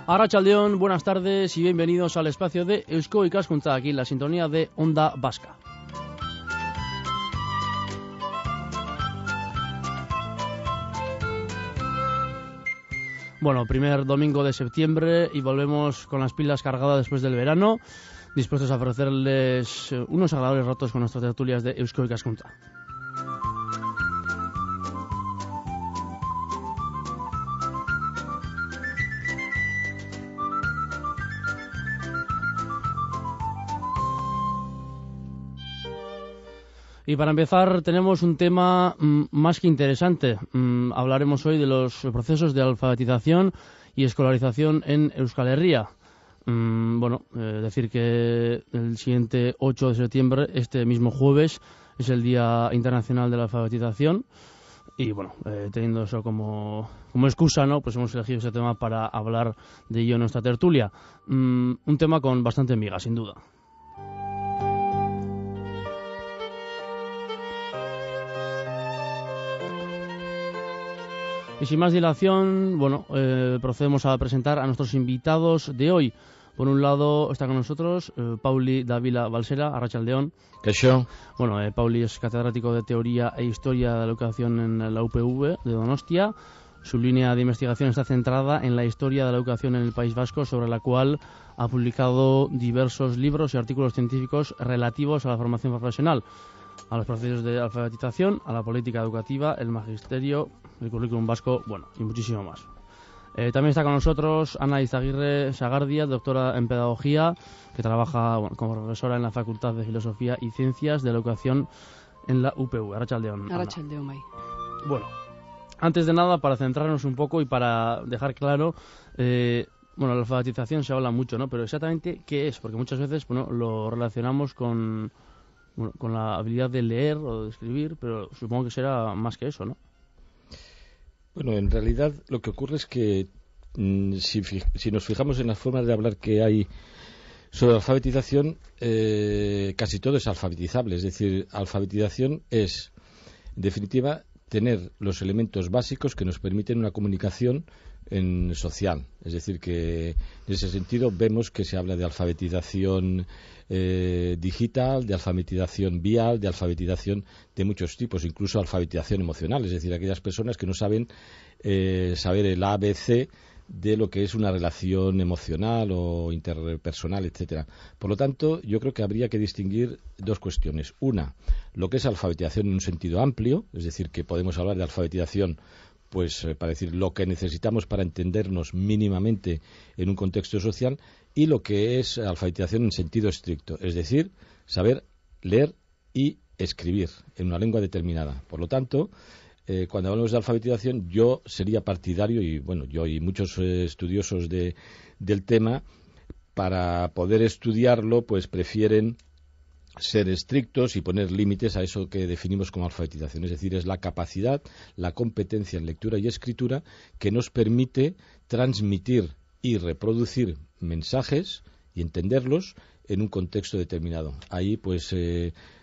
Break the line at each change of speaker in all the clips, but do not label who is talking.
Arratsaldeon, buenas tardes y bienvenidos al espacio de Eusko Ikaskuntza, aquí en la sintonía de Onda Vasca. Bueno, primer domingo de septiembre y volvemos con las pilas cargadas después del verano, dispuestos a ofrecerles unos agradables ratos con nuestras tertulias de Eusko Ikaskuntza. Y para empezar tenemos un tema más que interesante. Hablaremos hoy de los procesos de alfabetización y escolarización en Euskal Herria. Decir que el siguiente 8 de septiembre, este mismo jueves, es el Día Internacional de la Alfabetización. Y bueno, teniendo eso como excusa, ¿no? Pues hemos elegido este tema para hablar de ello en nuestra tertulia. Un tema con bastante miga, sin duda. Y sin más dilación, procedemos a presentar a nuestros invitados de hoy. Por un lado está con nosotros Pauli Dávila Balsera, arratsaldeon.
¿Qué show?
Bueno, Pauli es catedrático de Teoría e Historia de la Educación en la UPV de Donostia. Su línea de investigación está centrada en la historia de la educación en el País Vasco, sobre la cual ha publicado diversos libros y artículos científicos relativos a la formación profesional, a los procesos de alfabetización, a la política educativa, el magisterio, el currículum vasco, y muchísimo más. También está con nosotros Ana Izaguirre Sagardia, doctora en Pedagogía, que trabaja como profesora en la Facultad de Filosofía y Ciencias de la Educación en la UPV. Arratsaldeon.
Arratsaldeon, bai.
Bueno, antes de nada, para centrarnos un poco y para dejar claro, la alfabetización se habla mucho, ¿no? Pero exactamente ¿qué es? Porque muchas veces lo relacionamos con la habilidad de leer o de escribir, pero supongo que será más que eso, ¿no?
Bueno, en realidad lo que ocurre es que si nos fijamos en las formas de hablar que hay sobre alfabetización, casi todo es alfabetizable. Es decir, alfabetización es, en definitiva, tener los elementos básicos que nos permiten una comunicación social. Es decir, que en ese sentido vemos que se habla de alfabetización digital, de alfabetización vial, de alfabetización de muchos tipos, incluso alfabetización emocional, es decir, aquellas personas que no saben saber el ABC de lo que es una relación emocional o interpersonal, etcétera. Por lo tanto, yo creo que habría que distinguir dos cuestiones. Una, lo que es alfabetización en un sentido amplio, es decir, que podemos hablar de alfabetización para decir lo que necesitamos para entendernos mínimamente en un contexto social, y lo que es alfabetización en sentido estricto, es decir, saber leer y escribir en una lengua determinada. Por lo tanto, cuando hablamos de alfabetización, yo sería partidario, yo y muchos estudiosos del tema, para poder estudiarlo, pues prefieren ser estrictos y poner límites a eso que definimos como alfabetización. Es decir, es la capacidad, la competencia en lectura y escritura que nos permite transmitir y reproducir mensajes y entenderlos en un contexto determinado. Ahí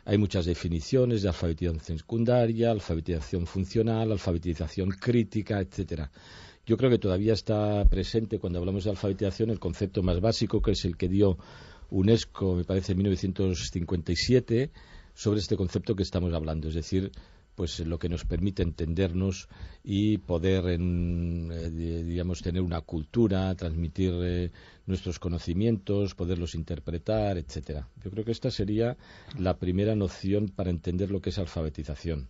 hay muchas definiciones de alfabetización secundaria, alfabetización funcional, alfabetización crítica, etcétera. Yo creo que todavía está presente, cuando hablamos de alfabetización, el concepto más básico, que es el que dio UNESCO, me parece, en 1957, sobre este concepto que estamos hablando, es decir, pues lo que nos permite entendernos y poder, tener una cultura, transmitir nuestros conocimientos, poderlos interpretar, etcétera. Yo creo que esta sería la primera noción para entender lo que es alfabetización,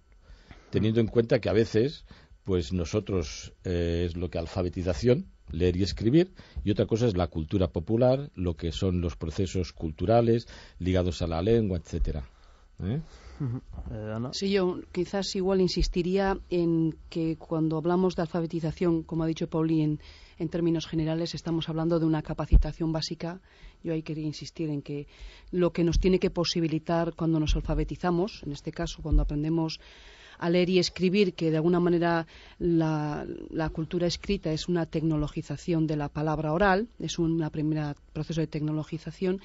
teniendo en cuenta que a veces, pues nosotros es lo que alfabetización, leer y escribir, y otra cosa es la cultura popular, lo que son los procesos culturales ligados a la lengua, etcétera.
Sí, yo quizás igual insistiría en que cuando hablamos de alfabetización, como ha dicho Pauli, en términos generales estamos hablando de una capacitación básica. Yo ahí quería insistir en que lo que nos tiene que posibilitar cuando nos alfabetizamos, en este caso cuando aprendemos a leer y escribir, que de alguna manera la cultura escrita es una tecnologización de la palabra oral, es un primer proceso de tecnologización.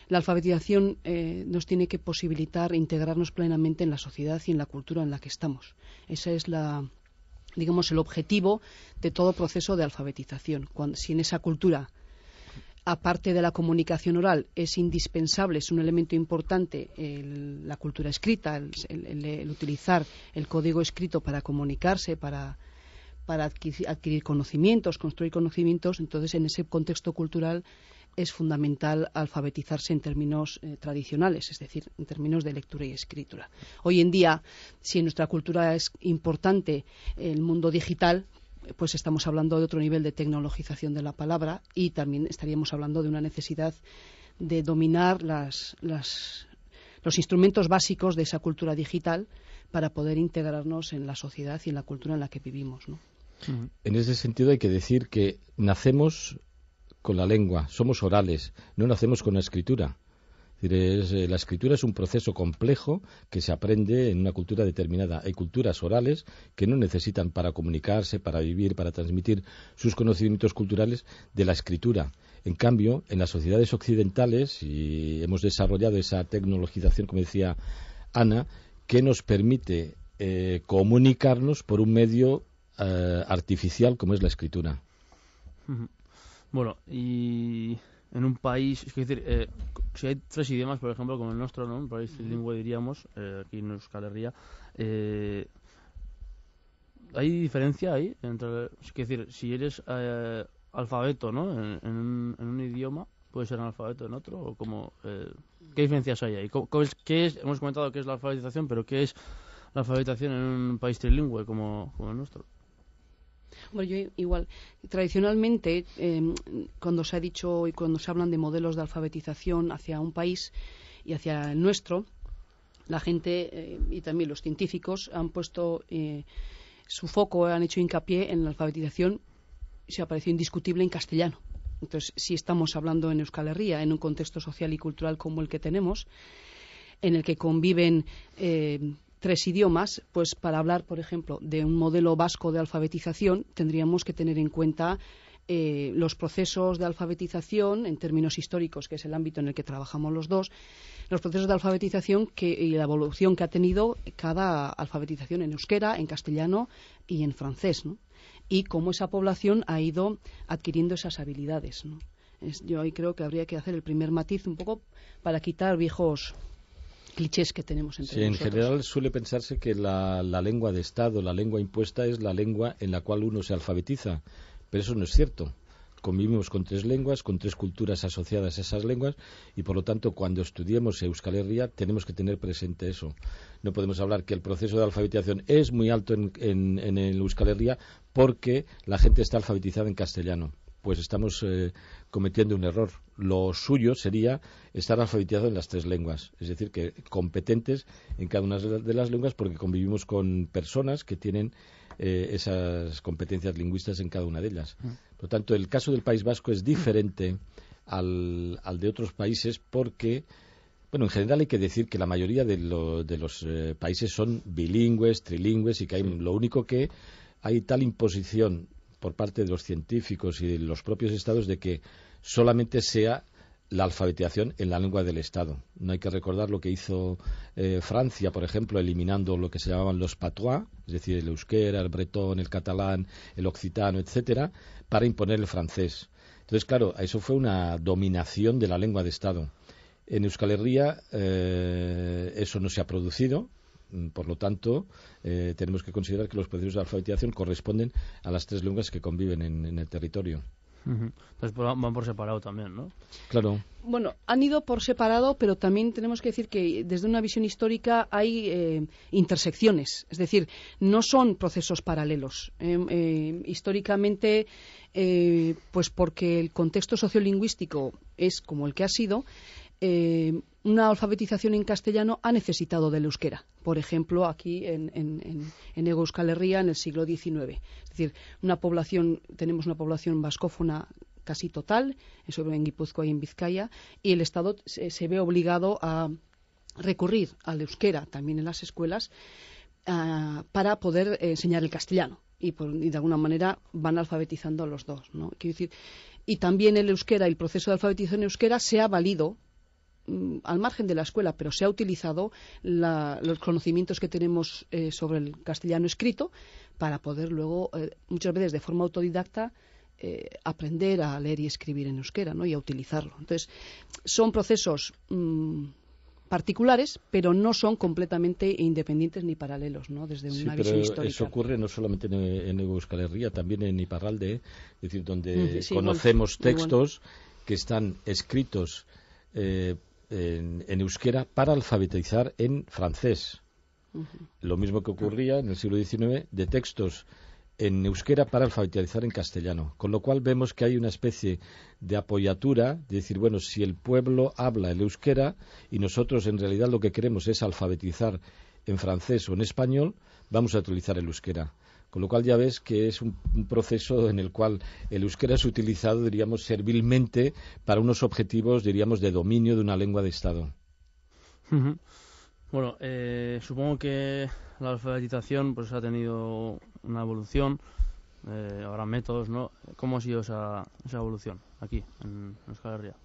La alfabetización nos tiene que posibilitar integrarnos plenamente en la sociedad y en la cultura en la que estamos. Esa es la digamos, el objetivo de todo proceso de alfabetización. Si en esa cultura, aparte de la comunicación oral, es indispensable, es un elemento importante la cultura escrita, el utilizar el código escrito para comunicarse, para adquirir conocimientos, construir conocimientos, entonces en ese contexto cultural es fundamental alfabetizarse en términos tradicionales, es decir, en términos de lectura y escritura. Hoy en día, si en nuestra cultura es importante el mundo digital, pues estamos hablando de otro nivel de tecnologización de la palabra y también estaríamos hablando de una necesidad de dominar los instrumentos básicos de esa cultura digital para poder integrarnos en la sociedad y en la cultura en la que vivimos, ¿no?
En ese sentido hay que decir que nacemos con la lengua, somos orales, no nacemos con la escritura. Es decir, la escritura es un proceso complejo que se aprende en una cultura determinada. Hay culturas orales que no necesitan para comunicarse, para vivir, para transmitir sus conocimientos culturales de la escritura. En cambio, en las sociedades occidentales, y hemos desarrollado esa tecnologización, como decía Ana, que nos permite comunicarnos por un medio artificial como es la escritura.
Bueno, y en un país, es decir, si hay 3 idiomas, por ejemplo, como el nuestro, ¿no? Un país trilingüe, diríamos, aquí en Euskal Herria, ¿hay diferencia ahí? Es decir, si eres alfabeto, ¿no? En un idioma, ¿puede ser analfabeto en otro? ¿O cómo, ¿qué diferencias hay ahí? ¿Qué es? Hemos comentado qué es la alfabetización, pero ¿qué es la alfabetización en un país trilingüe como el nuestro?
Bueno, yo igual, tradicionalmente, cuando se ha dicho y cuando se hablan de modelos de alfabetización hacia un país y hacia el nuestro, la gente y también los científicos han puesto su foco, han hecho hincapié en la alfabetización, se ha parecido indiscutible, en castellano. Entonces, si estamos hablando en Euskal Herria, en un contexto social y cultural como el que tenemos, en el que conviven 3 idiomas, pues para hablar, por ejemplo, de un modelo vasco de alfabetización, tendríamos que tener en cuenta los procesos de alfabetización en términos históricos, que es el ámbito en el que trabajamos los dos, los procesos de alfabetización y la evolución que ha tenido cada alfabetización en euskera, en castellano y en francés, ¿no? Y cómo esa población ha ido adquiriendo esas habilidades, ¿no? Yo ahí creo que habría que hacer el primer matiz un poco para quitar viejos clichés que tenemos entre nosotros.
En general suele pensarse que la lengua de Estado, la lengua impuesta, es la lengua en la cual uno se alfabetiza, pero eso no es cierto. Convivimos con 3 lenguas, con 3 culturas asociadas a esas lenguas, y por lo tanto cuando estudiemos Euskal Herria tenemos que tener presente eso. No podemos hablar que el proceso de alfabetización es muy alto en el Euskal Herria porque la gente está alfabetizada en castellano. Pues estamos cometiendo un error. Lo suyo sería estar alfabetizado en las 3 lenguas, es decir, que competentes en cada una de las lenguas porque convivimos con personas que tienen esas competencias lingüísticas en cada una de ellas. Por lo tanto, el caso del País Vasco es diferente al de otros países porque, bueno, en general hay que decir que la mayoría de los países son bilingües, trilingües y que hay, lo único que hay tal imposición por parte de los científicos y de los propios estados de que solamente sea la alfabetización en la lengua del Estado. No hay que recordar lo que hizo Francia, por ejemplo, eliminando lo que se llamaban los patois, es decir, el euskera, el bretón, el catalán, el occitano, etcétera, para imponer el francés. Entonces, claro, eso fue una dominación de la lengua de Estado. En Euskal Herria eso no se ha producido. Por lo tanto, tenemos que considerar que los procesos de alfabetización corresponden a las 3 lenguas que conviven en el territorio.
Entonces van por separado también, ¿no?
Claro.
Bueno, han ido por separado, pero también tenemos que decir que desde una visión histórica hay intersecciones. Es decir, no son procesos paralelos. Históricamente, pues porque el contexto sociolingüístico es como el que ha sido, una alfabetización en castellano ha necesitado del euskera. Por ejemplo, aquí en Hego Euskal Herria en el siglo XIX. Es decir, tenemos una población vascófona casi total, eso en Guipúzcoa y en Vizcaya, y el Estado se ve obligado a recurrir al euskera también en las escuelas para poder enseñar el castellano. Y de alguna manera van alfabetizando a los dos, ¿no? Quiero decir, y también el euskera, el proceso de alfabetización euskera se ha valido al margen de la escuela, pero se ha utilizado los conocimientos que tenemos sobre el castellano escrito para poder luego, muchas veces de forma autodidacta, aprender a leer y escribir en euskera, ¿no? Y a utilizarlo. Entonces, son procesos particulares, pero no son completamente independientes ni paralelos, ¿no? Desde una visión histórica.
Eso ocurre no solamente en Euskal Herria, también en Iparralde, es decir, donde conocemos textos que están escritos en euskera para alfabetizar en francés. Lo mismo que ocurría en el siglo XIX de textos en euskera para alfabetizar en castellano. Con lo cual vemos que hay una especie de apoyatura, de decir, bueno, si el pueblo habla el euskera y nosotros en realidad lo que queremos es alfabetizar en francés o en español, vamos a utilizar el euskera. Con lo cual ya ves que es un proceso en el cual el euskera es utilizado, diríamos, servilmente para unos objetivos, diríamos, de dominio de una lengua de Estado.
Bueno, supongo que la alfabetización pues ha tenido una evolución, habrá métodos, ¿no? ¿Cómo ha sido esa evolución aquí, en Euskal Herria?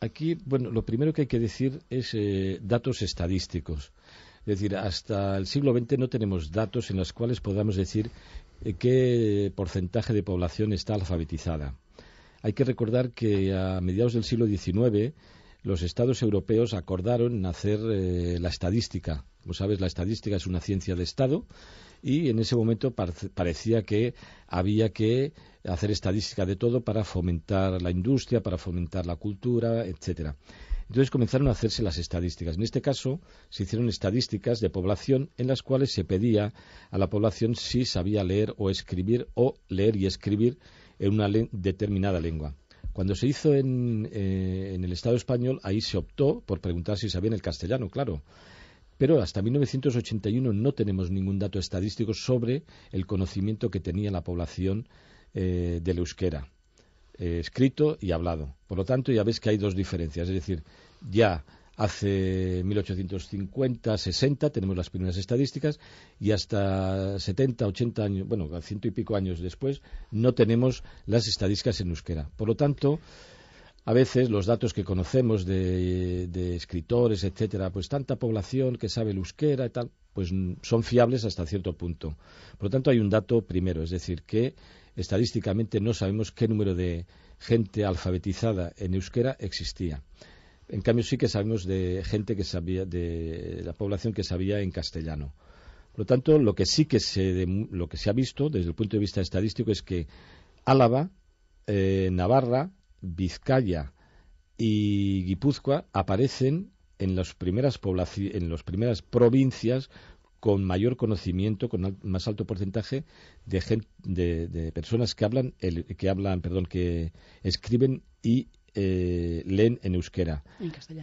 Aquí, bueno, lo primero que hay que decir es datos estadísticos. Es decir, hasta el siglo XX no tenemos datos en los cuales podamos decir qué porcentaje de población está alfabetizada. Hay que recordar que a mediados del siglo XIX los estados europeos acordaron hacer la estadística. Como sabes, la estadística es una ciencia de Estado y en ese momento parecía que había que hacer estadística de todo para fomentar la industria, para fomentar la cultura, etcétera. Entonces comenzaron a hacerse las estadísticas. En este caso se hicieron estadísticas de población en las cuales se pedía a la población si sabía leer o escribir o leer y escribir en una determinada lengua. Cuando se hizo en el Estado español, ahí se optó por preguntar si sabían el castellano, claro. Pero hasta 1981 no tenemos ningún dato estadístico sobre el conocimiento que tenía la población del euskera, escrito y hablado. Por lo tanto, ya ves que hay dos diferencias. Es decir, ya hace 1850, 60 tenemos las primeras estadísticas y hasta 70, 80 años, bueno, 100 y pico años después, no tenemos las estadísticas en euskera. Por lo tanto, a veces los datos que conocemos de escritores, etcétera, pues tanta población que sabe el euskera y tal, pues son fiables hasta cierto punto. Por lo tanto, hay un dato primero, es decir, que estadísticamente no sabemos qué número de gente alfabetizada en euskera existía. En cambio, sí que sabemos de gente que sabía, de la población que sabía en castellano. Por lo tanto, lo que sí que lo que se ha visto desde el punto de vista estadístico es que Álava, Navarra, Vizcaya y Guipúzcoa aparecen en las primeras provincias con mayor conocimiento, con más alto porcentaje de personas que escriben y leen en euskera.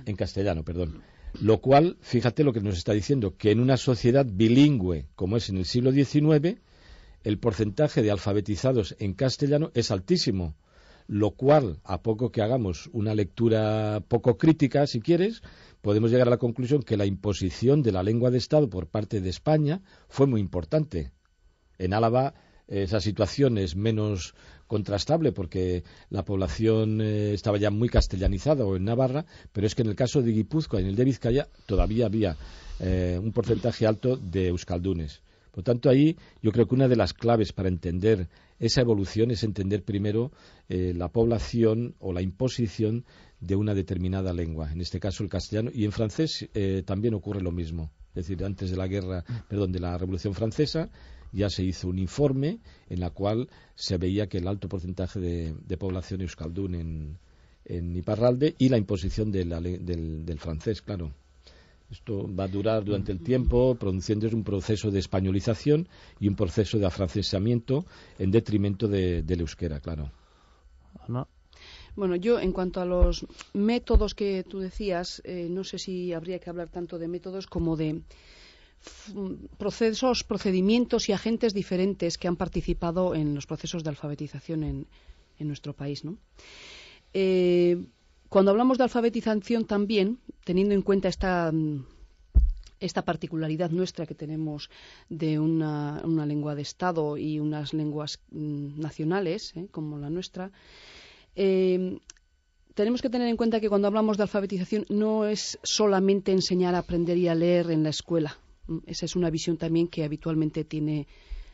En castellano, perdón. Lo cual, fíjate lo que nos está diciendo, que en una sociedad bilingüe, como es en el siglo XIX, el porcentaje de alfabetizados en castellano es altísimo. Lo cual, a poco que hagamos una lectura poco crítica, si quieres, podemos llegar a la conclusión que la imposición de la lengua de Estado por parte de España fue muy importante. En Álava esa situación es menos contrastable porque la población estaba ya muy castellanizada, o en Navarra, pero es que en el caso de Guipúzcoa y en el de Vizcaya todavía había un porcentaje alto de euskaldunes. Por tanto, ahí yo creo que una de las claves para entender esa evolución es entender primero la población o la imposición de una determinada lengua, en este caso el castellano, y en francés también ocurre lo mismo. Es decir, antes de de la Revolución Francesa, ya se hizo un informe en la cual se veía que el alto porcentaje de población euskaldun en Iparralde y la imposición del francés, claro. Esto va a durar durante el tiempo, produciendo un proceso de españolización y un proceso de afrancesamiento en detrimento del euskera, claro.
Ana.
Bueno, yo en cuanto a los métodos que tú decías, no sé si habría que hablar tanto de métodos como de procedimientos y agentes diferentes que han participado en los procesos de alfabetización en nuestro país, ¿no? Cuando hablamos de alfabetización también, teniendo en cuenta esta particularidad nuestra que tenemos de una lengua de Estado y unas lenguas nacionales, como la nuestra, tenemos que tener en cuenta que cuando hablamos de alfabetización no es solamente enseñar a aprender y a leer en la escuela, Esa es una visión también que habitualmente tiene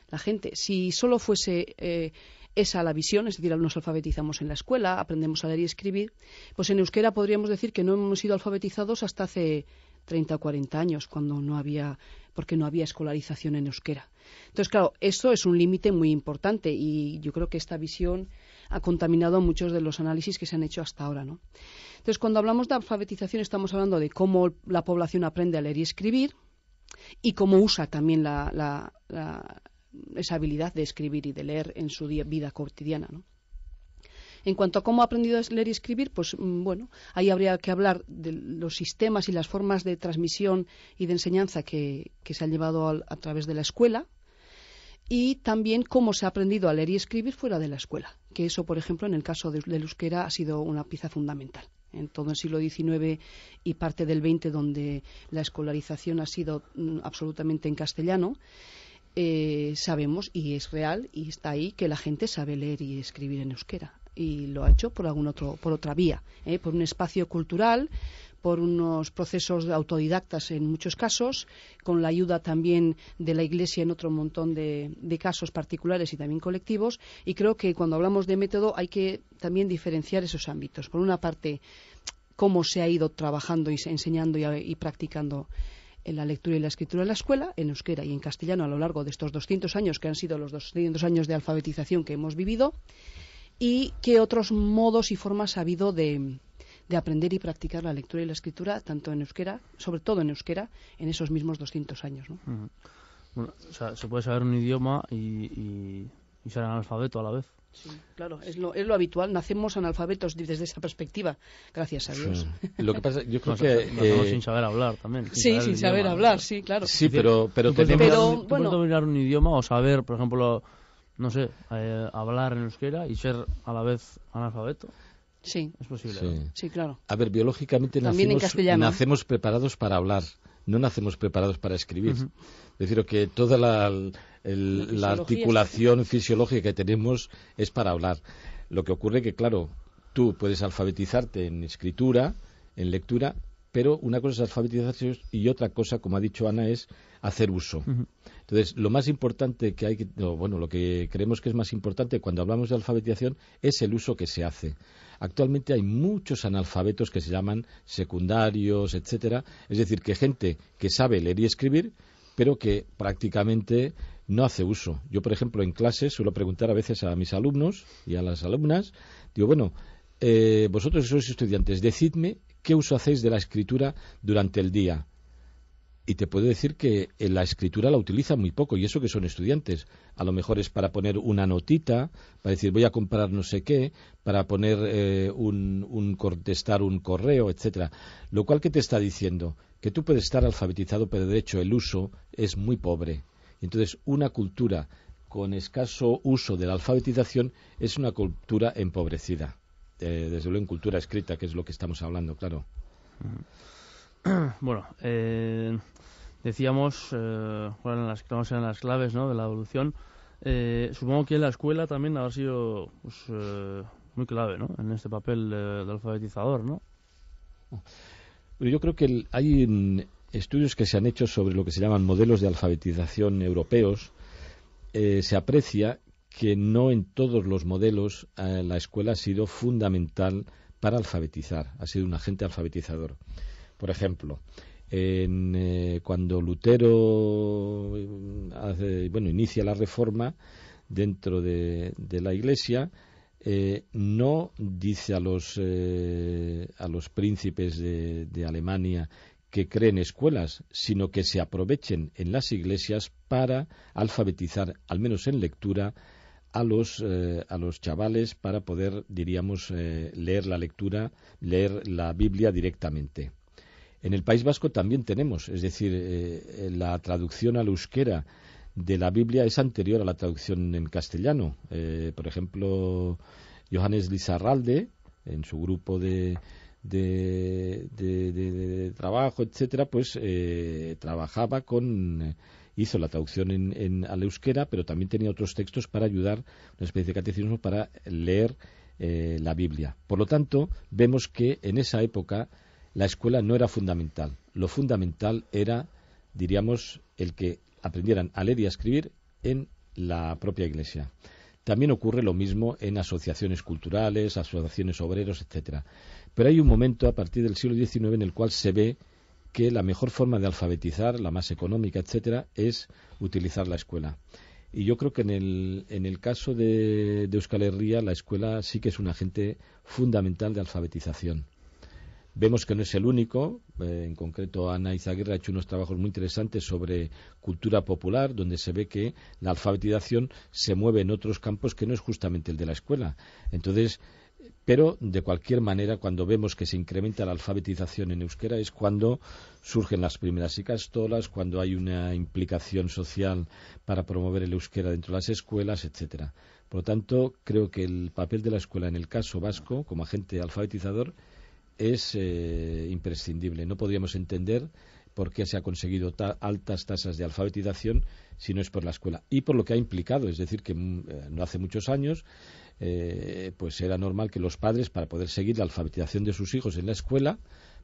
la gente. Si solo fuese esa la visión, es decir, nos alfabetizamos en la escuela, aprendemos a leer y escribir, pues en euskera podríamos decir que no hemos sido alfabetizados hasta hace 30 o 40 años, porque no había escolarización en euskera. Entonces, claro, eso es un límite muy importante y yo creo que esta visión ha contaminado muchos de los análisis que se han hecho hasta ahora, ¿no? Entonces, cuando hablamos de alfabetización estamos hablando de cómo la población aprende a leer y escribir y cómo usa también esa habilidad de escribir y de leer en su vida cotidiana, ¿no? En cuanto a cómo ha aprendido a leer y escribir, pues bueno, ahí habría que hablar de los sistemas y las formas de transmisión y de enseñanza que se han llevado a través de la escuela y también cómo se ha aprendido a leer y escribir fuera de la escuela, que eso, por ejemplo, en el caso del euskera ha sido una pieza fundamental. En todo el siglo XIX y parte del XX, donde la escolarización ha sido absolutamente en castellano, sabemos, y es real, y está ahí, que la gente sabe leer y escribir en euskera. Y lo ha hecho por otra vía, por un espacio cultural, por unos procesos autodidactas en muchos casos, con la ayuda también de la Iglesia en otro montón de casos particulares y también colectivos. Y creo que cuando hablamos de método hay que también diferenciar esos ámbitos. Por una parte, cómo se ha ido trabajando y enseñando y practicando en la lectura y la escritura en la escuela, en euskera y en castellano a lo largo de estos 200 años, que han sido los 200 años de alfabetización que hemos vivido, y qué otros modos y formas ha habido de aprender y practicar la lectura y la escritura, tanto en euskera, sobre todo en euskera, en esos mismos 200 años, ¿no?
Uh-huh. Bueno, o sea, se puede saber un idioma y ser analfabeto a la vez.
Sí, claro, es lo habitual. Nacemos analfabetos desde esa perspectiva, gracias a Dios.
Sí. Lo que pasa, yo creo
nacemos sin saber hablar también.
Sin saber hablar, sí, claro.
Sí, pero
puedes dominar un idioma o saber, por ejemplo, no sé, hablar en euskera y ser a la vez analfabeto.
Sí.
Es posible.
Sí,
¿no?
Sí, claro.
A ver, biológicamente nacemos preparados para hablar, no nacemos preparados para escribir. Uh-huh. Es decir, que toda la articulación fisiológica que tenemos es para hablar. Lo que ocurre que, claro, tú puedes alfabetizarte en escritura, en lectura, pero una cosa es alfabetizarse y otra cosa, como ha dicho Ana, es hacer uso. Uh-huh. Entonces, lo más importante lo que creemos que es más importante cuando hablamos de alfabetización es el uso que se hace. Actualmente hay muchos analfabetos que se llaman secundarios, etcétera, es decir, que gente que sabe leer y escribir, pero que prácticamente no hace uso. Yo, por ejemplo, en clase suelo preguntar a veces a mis alumnos y a las alumnas, digo, bueno, vosotros que sois estudiantes, decidme qué uso hacéis de la escritura durante el día. Y te puedo decir que la escritura la utilizan muy poco, y eso que son estudiantes. A lo mejor es para poner una notita, para decir voy a comprar no sé qué, para poner contestar un correo, etcétera. Lo cual, ¿qué te está diciendo? Que tú puedes estar alfabetizado, pero de hecho el uso es muy pobre. Entonces, una cultura con escaso uso de la alfabetización es una cultura empobrecida. Desde luego en cultura escrita, que es lo que estamos hablando, claro.
Bueno, decíamos cuáles eran las claves, ¿no?, de la evolución. Supongo que la escuela también ha sido muy clave, ¿no?, en este papel de alfabetizador, ¿no?
Yo creo que hay estudios que se han hecho sobre lo que se llaman modelos de alfabetización europeos. Se aprecia que no en todos los modelos la escuela ha sido fundamental para alfabetizar, ha sido un agente alfabetizador. Por ejemplo, cuando Lutero inicia la reforma dentro de la Iglesia, no dice a los príncipes de Alemania que creen escuelas, sino que se aprovechen en las iglesias para alfabetizar, al menos en lectura, a los chavales para poder, diríamos, leer la Biblia directamente. En el País Vasco también tenemos, es decir, la traducción al euskera de la Biblia es anterior a la traducción en castellano. Por ejemplo, Johannes Lizarralde, en su grupo de trabajo, etcétera, pues trabajaba hizo la traducción al euskera, pero también tenía otros textos para ayudar, una especie de catecismo para leer la Biblia. Por lo tanto, vemos que en esa época la escuela no era fundamental. Lo fundamental era diríamos, el que aprendieran a leer y a escribir en la propia Iglesia. También ocurre lo mismo en asociaciones culturales, asociaciones obreros, etcétera. Pero hay un momento a partir del siglo XIX en el cual se ve que la mejor forma de alfabetizar, la más económica, etcétera, es utilizar la escuela. Y yo creo que en el caso de Euskal Herria, la escuela sí que es un agente fundamental de alfabetización. Vemos que no es el único, en concreto Ana Izaguirre ha hecho unos trabajos muy interesantes sobre cultura popular, donde se ve que la alfabetización se mueve en otros campos que no es justamente el de la escuela. Entonces, pero de cualquier manera, cuando vemos que se incrementa la alfabetización en euskera es cuando surgen las primeras ikastolas, cuando hay una implicación social para promover el euskera dentro de las escuelas, etcétera. Por lo tanto, creo que el papel de la escuela en el caso vasco, como agente alfabetizador, es imprescindible. No podríamos entender por qué se ha conseguido altas tasas de alfabetización si no es por la escuela y por lo que ha implicado, es decir, que no hace muchos años pues era normal que los padres, para poder seguir la alfabetización de sus hijos en la escuela,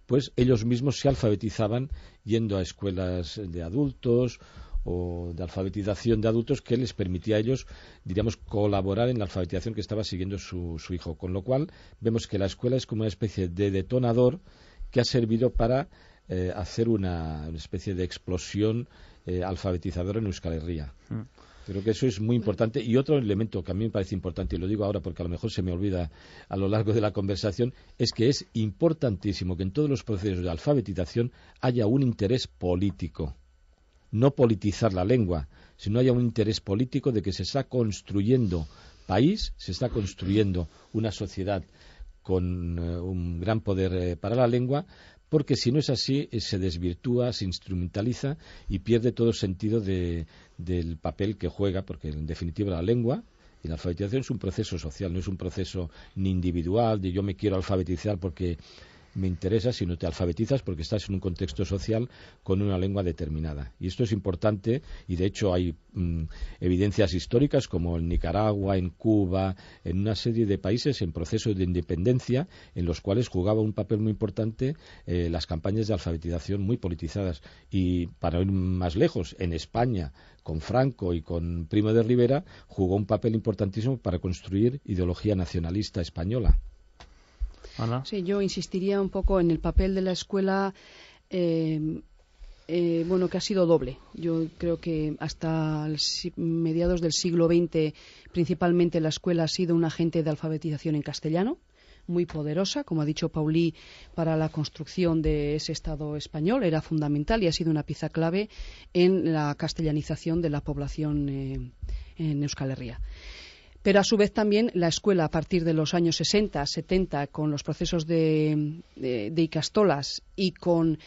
pues ellos mismos se alfabetizaban yendo a escuelas de adultos o de alfabetización de adultos que les permitía a ellos, diríamos, colaborar en la alfabetización que estaba siguiendo su hijo. Con lo cual, vemos que la escuela es como una especie de detonador que ha servido para hacer una especie de explosión alfabetizadora en Euskal Herria. Creo que eso es muy importante. Y otro elemento que a mí me parece importante, y lo digo ahora porque a lo mejor se me olvida a lo largo de la conversación, es que es importantísimo que en todos los procesos de alfabetización haya un interés político. No politizar la lengua, sino haya un interés político de que se está construyendo país, se está construyendo una sociedad con un gran poder para la lengua, porque si no es así, se desvirtúa, se instrumentaliza y pierde todo sentido del papel que juega, porque en definitiva la lengua y la alfabetización es un proceso social, no es un proceso ni individual, de yo me quiero alfabetizar porque me interesa, sino te alfabetizas porque estás en un contexto social con una lengua determinada. Y esto es importante, y de hecho hay evidencias históricas como en Nicaragua, en Cuba, en una serie de países en proceso de independencia, en los cuales jugaba un papel muy importante las campañas de alfabetización muy politizadas. Y para ir más lejos, en España, con Franco y con Primo de Rivera, jugó un papel importantísimo para construir ideología nacionalista española.
Ana.
Sí, yo insistiría un poco en el papel de la escuela, bueno, que ha sido doble. Yo creo que hasta mediados del siglo XX, principalmente la escuela ha sido un agente de alfabetización en castellano, muy poderosa, como ha dicho Paulí, para la construcción de ese Estado español, era fundamental y ha sido una pieza clave en la castellanización de la población en Euskal Herria. Pero a su vez también la escuela a partir de los años 60, 70, con los procesos de ikastolas y con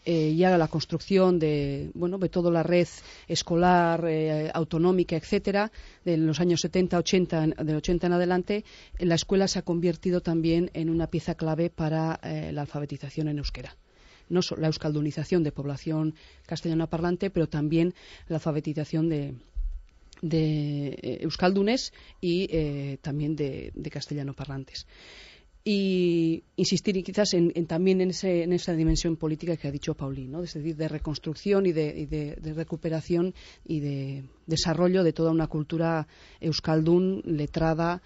ya la construcción de toda la red escolar, autonómica, etcétera, de los años 70, 80, del 80 en adelante, la escuela se ha convertido también en una pieza clave para la alfabetización en euskera. No solo la euskaldunización de población castellano parlante, pero también la alfabetización de euskaldunes y también de castellano parlantes. Y insistir quizás también en esa dimensión política que ha dicho Paulín, ¿no? Es decir, de reconstrucción y de recuperación y de desarrollo de toda una cultura euskaldun, letrada,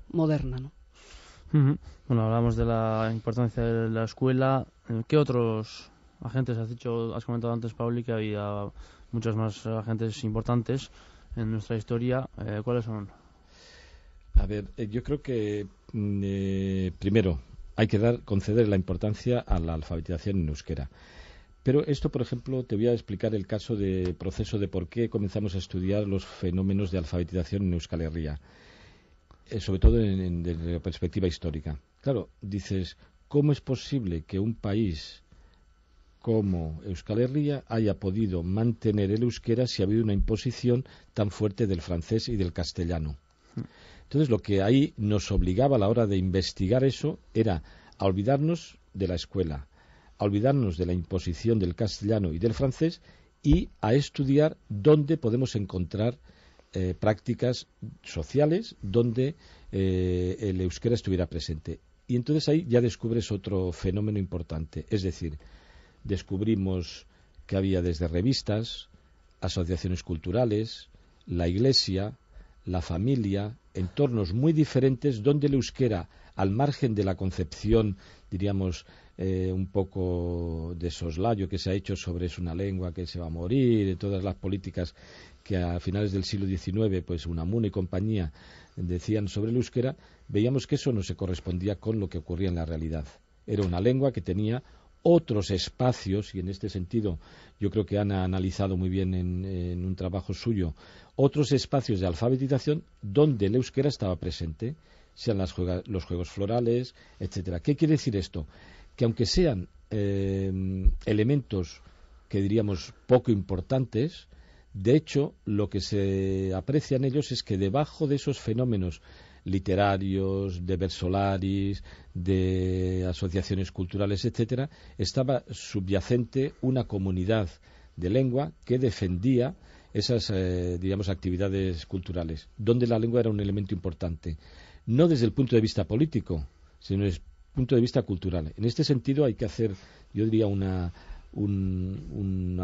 moderna, ¿no?
Bueno, hablamos de la importancia de la escuela. ¿Qué otros agentes has comentado antes, Pauli, que había muchos más agentes importantes en nuestra historia? ¿Cuáles son?
A ver, yo creo que primero hay que conceder la importancia a la alfabetización en euskera. Pero esto, por ejemplo, te voy a explicar el caso de proceso de por qué comenzamos a estudiar los fenómenos de alfabetización en Euskal Herria, sobre todo desde la perspectiva histórica. Claro, dices, ¿cómo es posible que un país como Euskal Herria haya podido mantener el euskera si ha habido una imposición tan fuerte del francés y del castellano? Entonces, lo que ahí nos obligaba a la hora de investigar eso era a olvidarnos de la escuela, a olvidarnos de la imposición del castellano y del francés y a estudiar dónde podemos encontrar prácticas sociales donde el euskera estuviera presente. Y entonces ahí ya descubres otro fenómeno importante, es decir, descubrimos que había desde revistas, asociaciones culturales, la iglesia, la familia, entornos muy diferentes donde el euskera, al margen de la concepción, diríamos, un poco de soslayo que se ha hecho sobre es una lengua que se va a morir, de todas las políticas que a finales del siglo XIX, pues Unamuno y compañía decían sobre el euskera, veíamos que eso no se correspondía con lo que ocurría en la realidad. Era una lengua que tenía otros espacios, y en este sentido yo creo que han analizado muy bien en un trabajo suyo, otros espacios de alfabetización donde el euskera estaba presente, sean los juegos florales, etcétera. ¿Qué quiere decir esto? Que aunque sean elementos que diríamos poco importantes, de hecho lo que se aprecia en ellos es que debajo de esos fenómenos literarios, de versolaris, de asociaciones culturales, etcétera, estaba subyacente una comunidad de lengua que defendía esas, digamos, actividades culturales, donde la lengua era un elemento importante, no desde el punto de vista político, sino desde el punto de vista cultural. En este sentido hay que hacer, yo diría, una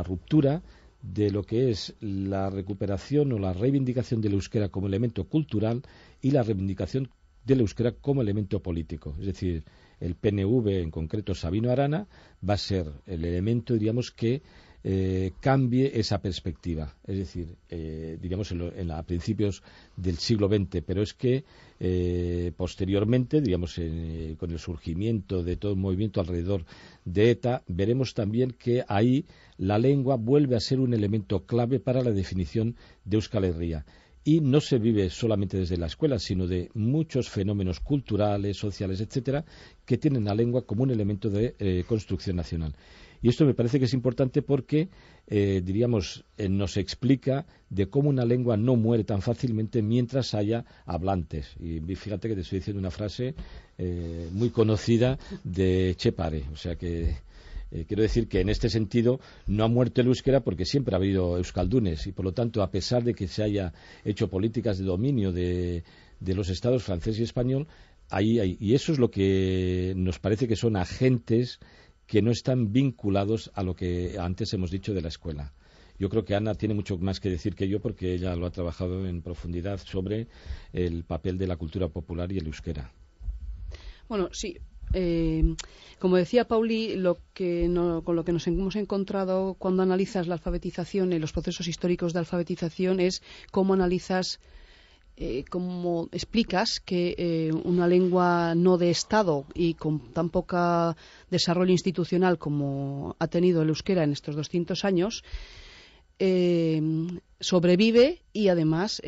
ruptura de lo que es la recuperación o la reivindicación del euskera como elemento cultural y la reivindicación del euskera como elemento político. Es decir, el PNV, en concreto Sabino Arana, va a ser el elemento, diríamos, que cambie esa perspectiva. Es decir, diríamos, a principios del siglo XX, pero es que posteriormente, digamos, con el surgimiento de todo el movimiento alrededor de ETA, veremos también que ahí la lengua vuelve a ser un elemento clave para la definición de Euskal Herria. Y no se vive solamente desde la escuela, sino de muchos fenómenos culturales, sociales, etcétera, que tienen la lengua como un elemento de construcción nacional. Y esto me parece que es importante porque, diríamos, nos explica de cómo una lengua no muere tan fácilmente mientras haya hablantes. Y fíjate que te estoy diciendo una frase muy conocida de Che Pare. O sea que quiero decir que en este sentido no ha muerto el euskera porque siempre ha habido euskaldunes y por lo tanto, a pesar de que se haya hecho políticas de dominio de los estados francés y español, y eso es lo que nos parece que son agentes que no están vinculados a lo que antes hemos dicho de la escuela. Yo creo que Ana tiene mucho más que decir que yo porque ella lo ha trabajado en profundidad sobre el papel de la cultura popular y el euskera.
Bueno, sí. Como decía Pauli, con lo que nos hemos encontrado cuando analizas la alfabetización y los procesos históricos de alfabetización es cómo analizas, cómo explicas que una lengua no de Estado y con tan poco desarrollo institucional como ha tenido el euskera en estos 200 años, sobrevive y además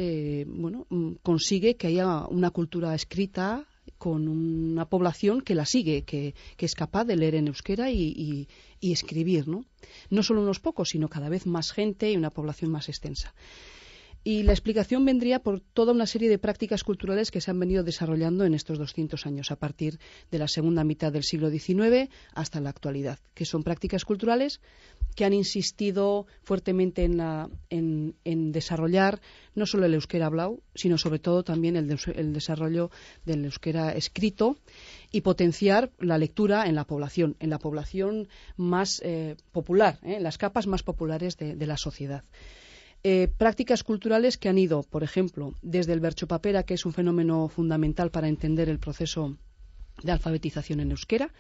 consigue que haya una cultura escrita con una población que la sigue, que es capaz de leer en euskera y escribir, ¿no? No solo unos pocos, sino cada vez más gente y una población más extensa. Y la explicación vendría por toda una serie de prácticas culturales que se han venido desarrollando en estos 200 años, a partir de la segunda mitad del siglo XIX hasta la actualidad, que son prácticas culturales que han insistido fuertemente en desarrollar no solo el euskera hablado, sino sobre todo también el desarrollo del euskera escrito y potenciar la lectura en la población más popular, en las capas más populares de la sociedad. Prácticas culturales que han ido, por ejemplo, desde el bertsopapera, que es un fenómeno fundamental para entender el proceso de alfabetización en euskera.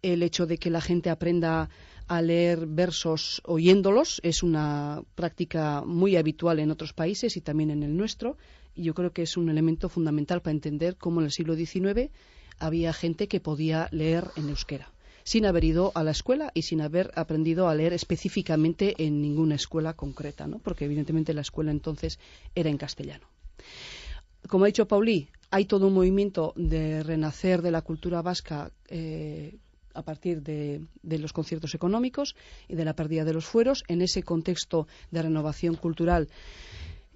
El hecho de que la gente aprenda a leer versos oyéndolos es una práctica muy habitual en otros países y también en el nuestro. Y yo creo que es un elemento fundamental para entender cómo en el siglo XIX había gente que podía leer en euskera, sin haber ido a la escuela y sin haber aprendido a leer específicamente en ninguna escuela concreta, ¿no? Porque evidentemente la escuela entonces era en castellano. Como ha dicho Pauli, hay todo un movimiento de renacer de la cultura vasca a partir de los conciertos económicos y de la pérdida de los fueros. En ese contexto de renovación cultural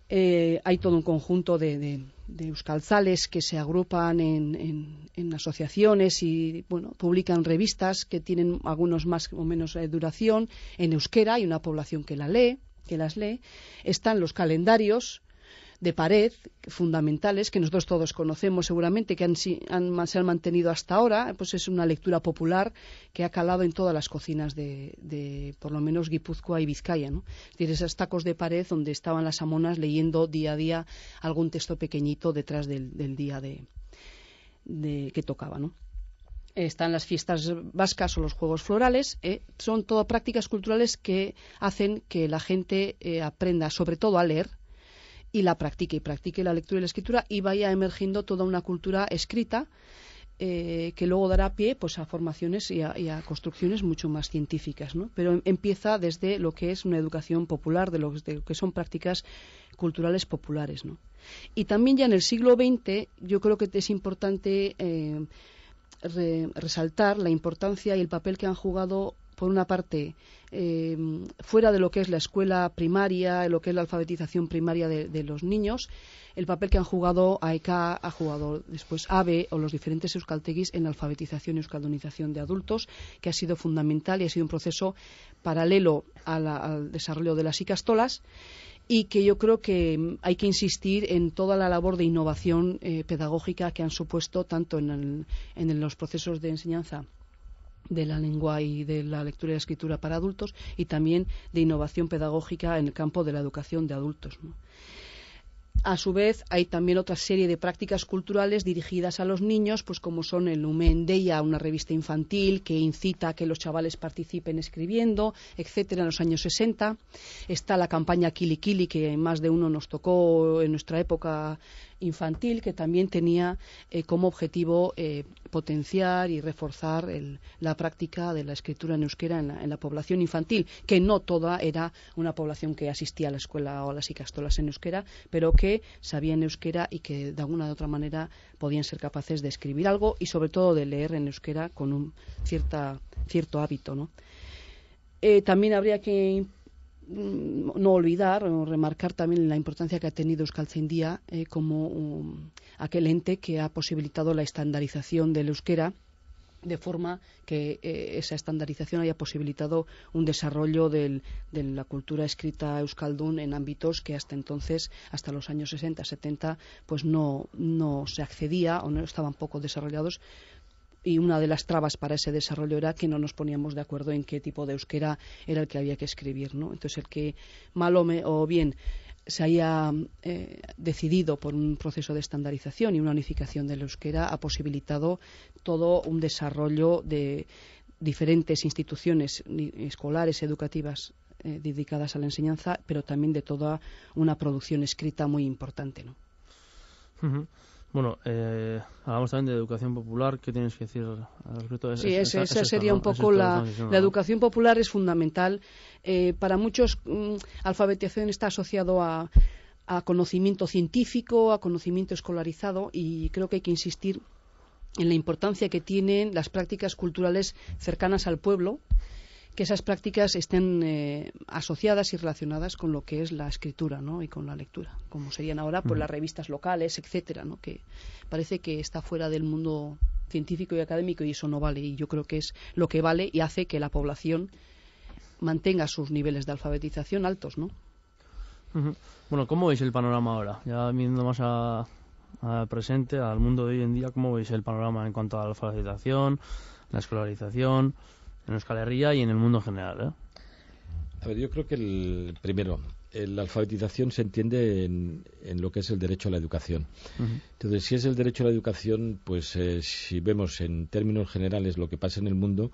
hay todo un conjunto de euskaltzales que se agrupan en asociaciones y publican revistas que tienen algunos más o menos duración en euskera. Hay una población que las lee. Están los calendarios de pared fundamentales que nosotros todos conocemos seguramente, que se han mantenido hasta ahora. Pues es una lectura popular que ha calado en todas las cocinas de por lo menos Guipúzcoa y Vizcaya, ¿no? Es decir, esos tacos de pared donde estaban las amonas leyendo día a día algún texto pequeñito detrás del día que tocaba, ¿no? Están las fiestas vascas o los juegos florales. Son todas prácticas culturales que hacen que la gente aprenda sobre todo a leer y practique la lectura y la escritura, y vaya emergiendo toda una cultura escrita que luego dará pie pues a formaciones y a construcciones mucho más científicas, ¿no? Pero empieza desde lo que es una educación popular, de lo que son prácticas culturales populares, ¿no? Y también ya en el siglo XX yo creo que es importante resaltar la importancia y el papel que han jugado, por una parte, fuera de lo que es la escuela primaria, lo que es la alfabetización primaria de los niños, el papel que han jugado AECA, ha jugado después ABE o los diferentes euskaltegis en la alfabetización y euskaldunización de adultos, que ha sido fundamental y ha sido un proceso paralelo al desarrollo de las ikastolas, y que yo creo que hay que insistir en toda la labor de innovación pedagógica que han supuesto tanto en los procesos de enseñanza de la lengua y de la lectura y la escritura para adultos, y también de innovación pedagógica en el campo de la educación de adultos, ¿no? A su vez, hay también otra serie de prácticas culturales dirigidas a los niños, pues como son el Lumen Deia, una revista infantil que incita a que los chavales participen escribiendo, etcétera, en los años 60. Está la campaña Kili Kili, que más de uno nos tocó en nuestra época infantil, que también tenía como objetivo potenciar y reforzar la práctica de la escritura en euskera en la población infantil, que no toda era una población que asistía a la escuela o a las ikastolas en euskera, pero que sabían euskera y que de alguna u otra manera podían ser capaces de escribir algo y sobre todo de leer en euskera con un cierto hábito, ¿no? También habría que no olvidar o remarcar también la importancia que ha tenido Euskaltzaindia como aquel ente que ha posibilitado la estandarización del euskera, de forma que esa estandarización haya posibilitado un desarrollo de la cultura escrita euskaldun en ámbitos que hasta entonces, hasta los años 60, 70, pues no se accedía o no estaban poco desarrollados. Y una de las trabas para ese desarrollo era que no nos poníamos de acuerdo en qué tipo de euskera era el que había que escribir, ¿no? Entonces, el que mal o bien se haya decidido por un proceso de estandarización y una unificación del euskera ha posibilitado todo un desarrollo de diferentes instituciones escolares, educativas, dedicadas a la enseñanza, pero también de toda una producción escrita muy importante, ¿no?
Uh-huh. Bueno, hablamos también de educación popular. ¿Qué tienes que decir al respecto de eso?
Sí, esa sería un poco la educación popular. Es fundamental. Para muchos, alfabetización está asociado a conocimiento científico, a conocimiento escolarizado, y creo que hay que insistir en la importancia que tienen las prácticas culturales cercanas al pueblo, que esas prácticas estén asociadas y relacionadas con lo que es la escritura, ¿no? Y con la lectura, como serían ahora pues las revistas locales, etcétera, ¿no? Que parece que está fuera del mundo científico y académico, y eso no vale, y yo creo que es lo que vale y hace que la población mantenga sus niveles de alfabetización altos, ¿no?
Uh-huh. Bueno, ¿cómo veis el panorama ahora? Ya viendo más al presente, al mundo de hoy en día, ¿cómo veis el panorama en cuanto a la alfabetización, la escolarización en Euskal Herria y en el mundo en general?
A ver, yo creo que primero, la alfabetización se entiende en lo que es el derecho a la educación. Uh-huh. Entonces, si es el derecho a la educación, pues si vemos en términos generales lo que pasa en el mundo,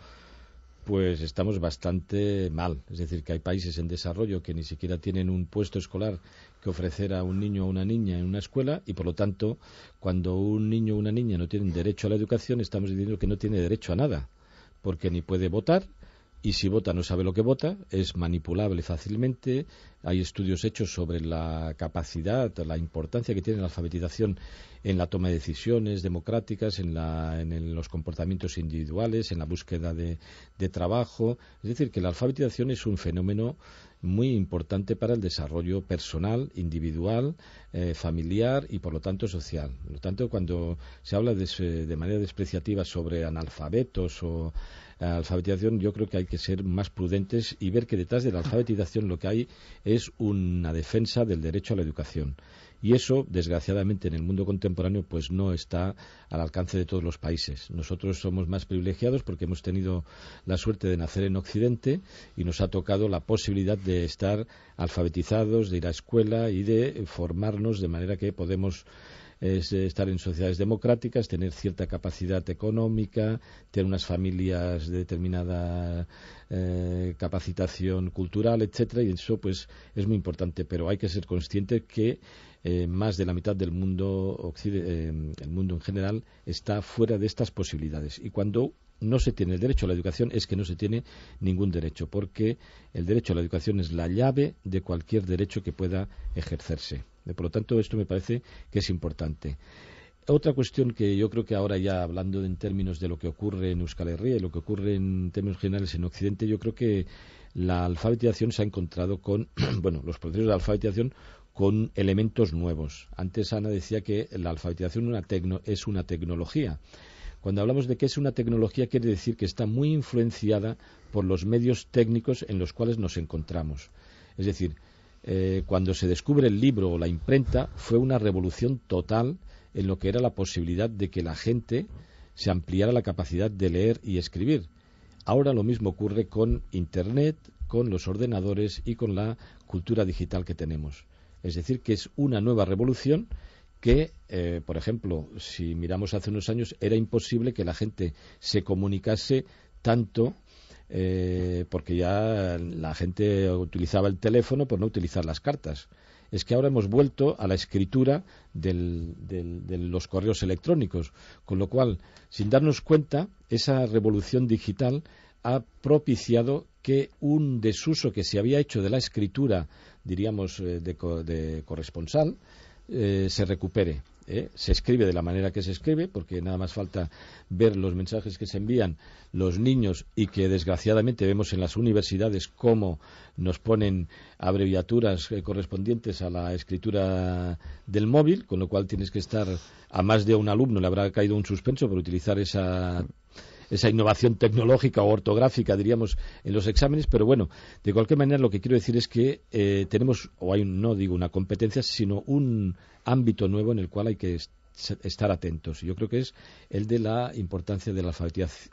pues estamos bastante mal. Es decir, que hay países en desarrollo que ni siquiera tienen un puesto escolar que ofrecer a un niño o una niña en una escuela, y por lo tanto, cuando un niño o una niña no tienen derecho a la educación, estamos diciendo que no tiene derecho a nada, porque ni puede votar, y si vota no sabe lo que vota, es manipulable fácilmente. Hay estudios hechos sobre la capacidad, la importancia que tiene la alfabetización en la toma de decisiones democráticas, en los comportamientos individuales, en la búsqueda de trabajo. Es decir, que la alfabetización es un fenómeno muy importante para el desarrollo personal, individual, familiar y por lo tanto social. Por lo tanto, cuando se habla de manera despreciativa sobre analfabetos o alfabetización, yo creo que hay que ser más prudentes y ver que detrás de la alfabetización lo que hay es una defensa del derecho a la educación. Y eso, desgraciadamente, en el mundo contemporáneo, pues no está al alcance de todos los países. Nosotros somos más privilegiados porque hemos tenido la suerte de nacer en Occidente y nos ha tocado la posibilidad de estar alfabetizados, de ir a escuela y de formarnos de manera que podemos estar en sociedades democráticas, tener cierta capacidad económica, tener unas familias de determinada capacitación cultural, etcétera, y eso pues es muy importante, pero hay que ser consciente que más de la mitad del mundo, el mundo en general, está fuera de estas posibilidades. Y cuando no se tiene el derecho a la educación es que no se tiene ningún derecho, porque el derecho a la educación es la llave de cualquier derecho que pueda ejercerse. Por lo tanto, esto me parece que es importante. Otra cuestión que yo creo que ahora ya hablando en términos de lo que ocurre en Euskal Herria y lo que ocurre en términos generales en Occidente, yo creo que la alfabetización se ha encontrado con, bueno, los procesos de alfabetización con elementos nuevos. Antes Ana decía que la alfabetización es una tecnología. Cuando hablamos de que es una tecnología quiere decir que está muy influenciada por los medios técnicos en los cuales nos encontramos. Es decir, cuando se descubre el libro o la imprenta fue una revolución total en lo que era la posibilidad de que la gente se ampliara la capacidad de leer y escribir. Ahora lo mismo ocurre con Internet, con los ordenadores y con la cultura digital que tenemos. Es decir, que es una nueva revolución que, por ejemplo, si miramos hace unos años, era imposible que la gente se comunicase tanto porque ya la gente utilizaba el teléfono por no utilizar las cartas. Es que ahora hemos vuelto a la escritura de los correos electrónicos, con lo cual, sin darnos cuenta, esa revolución digital ha propiciado que un desuso que se había hecho de la escritura, diríamos, de corresponsal, se recupere. Se escribe de la manera que se escribe, porque nada más falta ver los mensajes que se envían los niños y que desgraciadamente vemos en las universidades cómo nos ponen abreviaturas correspondientes a la escritura del móvil, con lo cual tienes que estar, a más de un alumno le habrá caído un suspenso por utilizar esa innovación tecnológica o ortográfica, diríamos, en los exámenes, pero bueno, de cualquier manera lo que quiero decir es que tenemos, no digo una competencia, sino un ámbito nuevo en el cual hay que estar atentos. Yo creo que es el de la importancia de la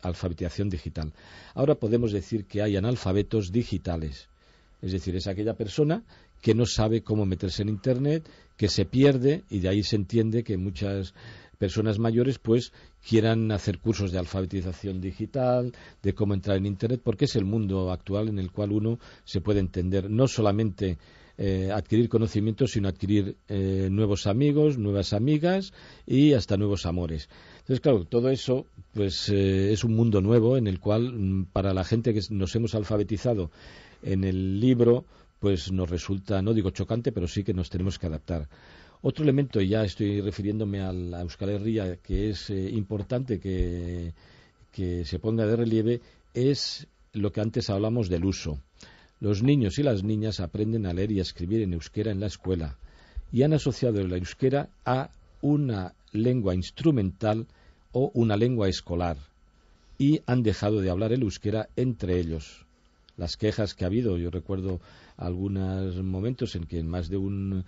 alfabetización digital. Ahora podemos decir que hay analfabetos digitales, es decir, es aquella persona que no sabe cómo meterse en Internet, que se pierde, y de ahí se entiende que muchas personas mayores pues quieran hacer cursos de alfabetización digital, de cómo entrar en Internet, porque es el mundo actual en el cual uno se puede entender, no solamente adquirir conocimientos, sino adquirir nuevos amigos, nuevas amigas y hasta nuevos amores. Entonces, claro, todo eso pues es un mundo nuevo en el cual para la gente que nos hemos alfabetizado en el libro pues nos resulta, no digo chocante, pero sí que nos tenemos que adaptar. Otro elemento, y ya estoy refiriéndome a la Euskal Herria, que es importante que se ponga de relieve, es lo que antes hablamos del uso. Los niños y las niñas aprenden a leer y a escribir en euskera en la escuela y han asociado la euskera a una lengua instrumental o una lengua escolar y han dejado de hablar el euskera entre ellos. Las quejas que ha habido, yo recuerdo algunos momentos en que más de un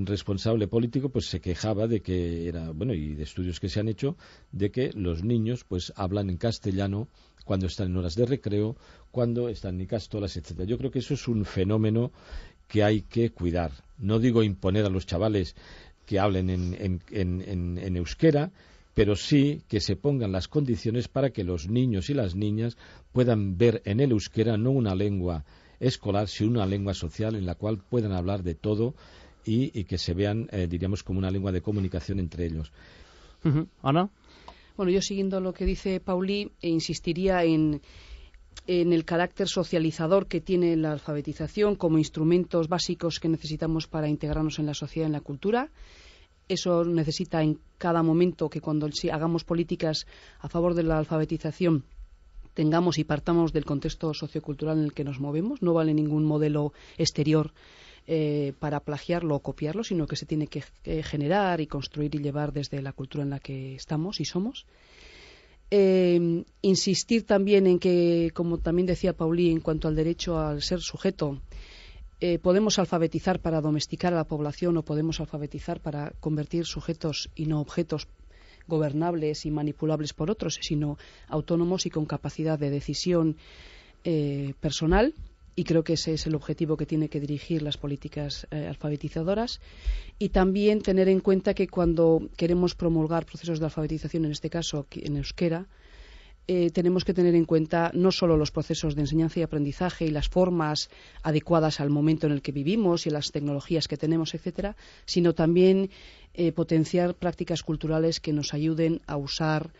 responsable político pues se quejaba de que y de estudios que se han hecho de que los niños pues hablan en castellano cuando están en horas de recreo, cuando están en icastolas, etcétera. Yo creo que eso es un fenómeno que hay que cuidar. No digo imponer a los chavales que hablen en euskera, pero sí que se pongan las condiciones para que los niños y las niñas puedan ver en el euskera no una lengua escolar, sino una lengua social en la cual puedan hablar de todo y que se vean, diríamos, como una lengua de comunicación entre ellos.
Ana.
Bueno, yo siguiendo lo que dice Pauli, insistiría en el carácter socializador que tiene la alfabetización como instrumentos básicos que necesitamos para integrarnos en la sociedad y en la cultura. Eso necesita en cada momento que cuando hagamos políticas a favor de la alfabetización tengamos y partamos del contexto sociocultural en el que nos movemos. No vale ningún modelo exterior para plagiarlo o copiarlo, sino que se tiene que generar y construir y llevar desde la cultura en la que estamos y somos. Insistir también en que, como también decía Pauli, en cuanto al derecho al ser sujeto, podemos alfabetizar para domesticar a la población o podemos alfabetizar para convertir sujetos y no objetos gobernables y manipulables por otros, sino autónomos y con capacidad de decisión personal, y creo que ese es el objetivo que tiene que dirigir las políticas alfabetizadoras. Y también tener en cuenta que cuando queremos promulgar procesos de alfabetización, en este caso en euskera, tenemos que tener en cuenta no solo los procesos de enseñanza y aprendizaje y las formas adecuadas al momento en el que vivimos y las tecnologías que tenemos, etcétera, sino también potenciar prácticas culturales que nos ayuden a usar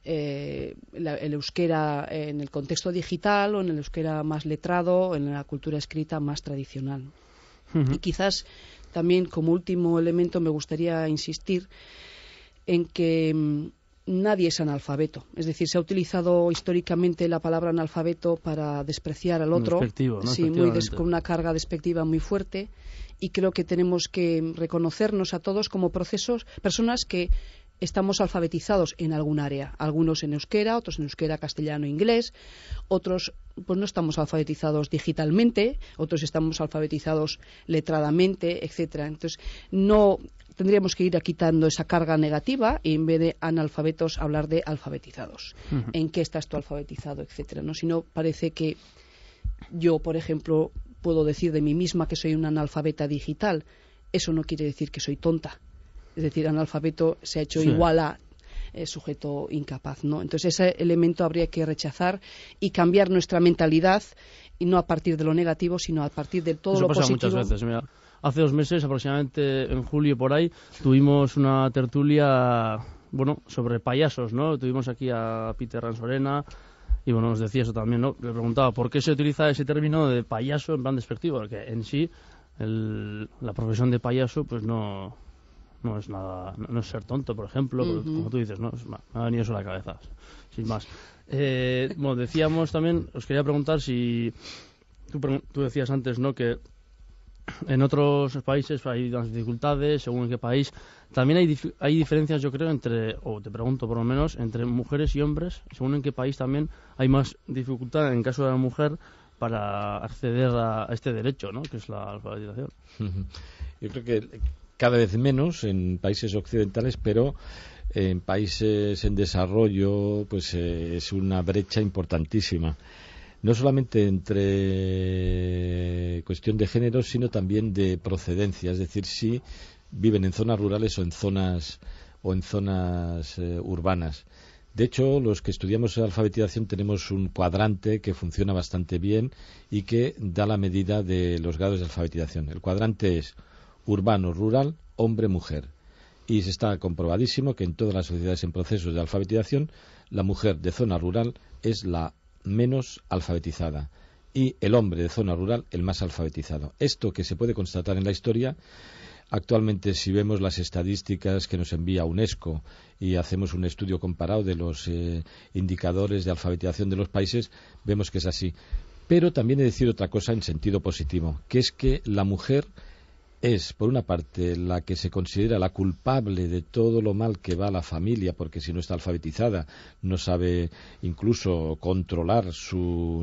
el euskera en el contexto digital o en el euskera más letrado, en la cultura escrita más tradicional. Y quizás también, como último elemento, me gustaría insistir en que nadie es analfabeto. Es decir, se ha utilizado históricamente la palabra analfabeto para despreciar al otro,
despectivo, ¿no?
Sí, con una carga despectiva muy fuerte, y creo que tenemos que reconocernos a todos como personas que estamos alfabetizados en algún área, algunos en euskera, otros en euskera, castellano, inglés, otros pues no estamos alfabetizados digitalmente, otros estamos alfabetizados letradamente, etcétera. Entonces, no tendríamos que ir quitando esa carga negativa y en vez de analfabetos hablar de alfabetizados. ¿En qué estás tú alfabetizado, etcétera? ¿No? Si no, parece que yo, por ejemplo, puedo decir de mí misma que soy una analfabeta digital. Eso no quiere decir que soy tonta. Es decir, analfabeto se ha hecho igual a sujeto incapaz, ¿no? Entonces, ese elemento habría que rechazar y cambiar nuestra mentalidad, y no a partir de lo negativo, sino a partir de todo lo positivo.
Eso pasa muchas veces. Mira, hace 2 meses, aproximadamente en julio por ahí, tuvimos una tertulia, sobre payasos, ¿no? Tuvimos aquí a Peter Ransorena y, nos decía eso también, ¿no? Le preguntaba por qué se utiliza ese término de payaso en plan despectivo, porque en sí la profesión de payaso, pues no es nada, no es ser tonto, por ejemplo, como tú dices, ¿no? Me ha venido eso a la cabeza, sin más. Decíamos también, os quería preguntar si tú decías antes, ¿no?, que en otros países hay unas dificultades, según en qué país. También hay diferencias, yo creo, te pregunto por lo menos, entre mujeres y hombres, según en qué país también hay más dificultad en caso de la mujer para acceder a este derecho, ¿no?, que es la alfabetización.
Yo creo que cada vez menos en países occidentales, pero en países en desarrollo pues es una brecha importantísima, no solamente entre cuestión de género, sino también de procedencia, es decir, si viven en zonas rurales o en zonas urbanas. De hecho, los que estudiamos alfabetización tenemos un cuadrante que funciona bastante bien y que da la medida de los grados de alfabetización. El cuadrante es urbano, rural, hombre, mujer. Y se está comprobadísimo que en todas las sociedades en procesos de alfabetización, la mujer de zona rural es la menos alfabetizada y el hombre de zona rural el más alfabetizado. Esto que se puede constatar en la historia, actualmente si vemos las estadísticas que nos envía UNESCO y hacemos un estudio comparado de los indicadores de alfabetización de los países, vemos que es así. Pero también he de decir otra cosa en sentido positivo, que es que la mujer es, por una parte, la que se considera la culpable de todo lo mal que va a la familia, porque si no está alfabetizada no sabe incluso controlar su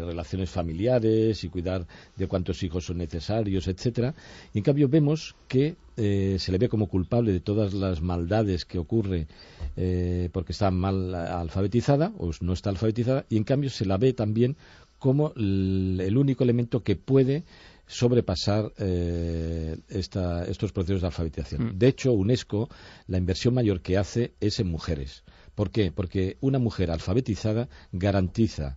relaciones familiares y cuidar de cuántos hijos son necesarios, etcétera. Y en cambio vemos que se le ve como culpable de todas las maldades que ocurre porque está mal alfabetizada o no está alfabetizada, y en cambio se la ve también como el único elemento que puede sobrepasar estos procesos de alfabetización. De hecho, UNESCO, la inversión mayor que hace es en mujeres. ¿Por qué? Porque una mujer alfabetizada garantiza